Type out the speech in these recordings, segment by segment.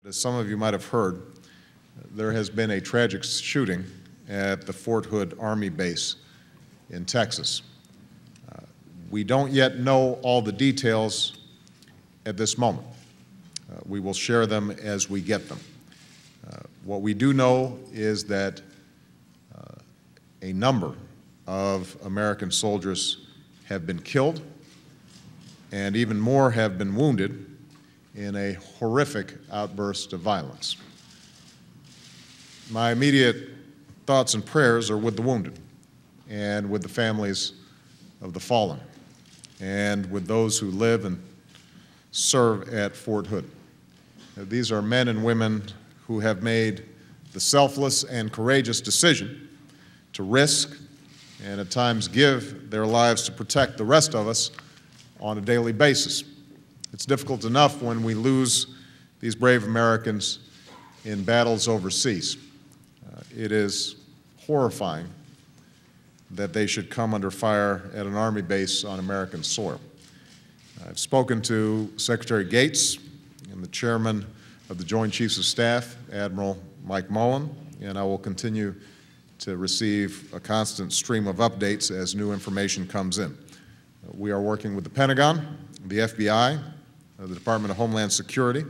As some of you might have heard, there has been a tragic shooting at the Fort Hood Army Base in Texas. We don't yet know all the details at this moment. We will share them as we get them. What we do know is that a number of American soldiers have been killed and even more have been wounded in a horrific outburst of violence. My immediate thoughts and prayers are with the wounded and with the families of the fallen and with those who live and serve at Fort Hood. These are men and women who have made the selfless and courageous decision to risk and at times give their lives to protect the rest of us on a daily basis. It's difficult enough when we lose these brave Americans in battles overseas. It is horrifying that they should come under fire at an Army base on American soil. I've spoken to Secretary Gates and the Chairman of the Joint Chiefs of Staff, Admiral Mike Mullen, and I will continue to receive a constant stream of updates as new information comes in. We are working with the Pentagon, the FBI, the Department of Homeland Security,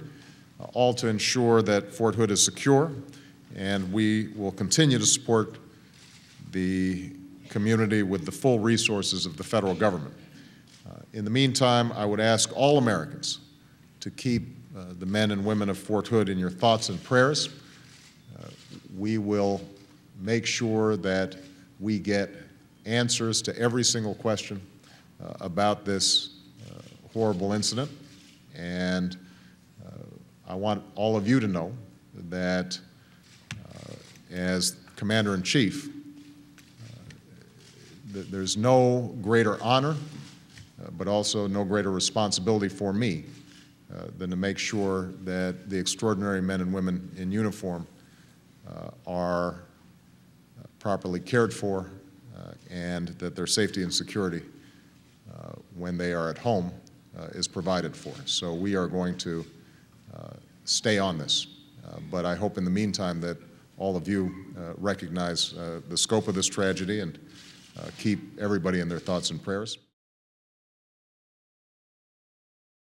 all to ensure that Fort Hood is secure, and we will continue to support the community with the full resources of the federal government. In the meantime, I would ask all Americans to keep the men and women of Fort Hood in your thoughts and prayers. We will make sure that we get answers to every single question about this horrible incident. And I want all of you to know that as Commander-in-Chief, there's no greater honor, but also no greater responsibility for me than to make sure that the extraordinary men and women in uniform are properly cared for and that their safety and security when they are at home is provided for. So we are going to stay on this. But I hope in the meantime that all of you recognize the scope of this tragedy and keep everybody in their thoughts and prayers.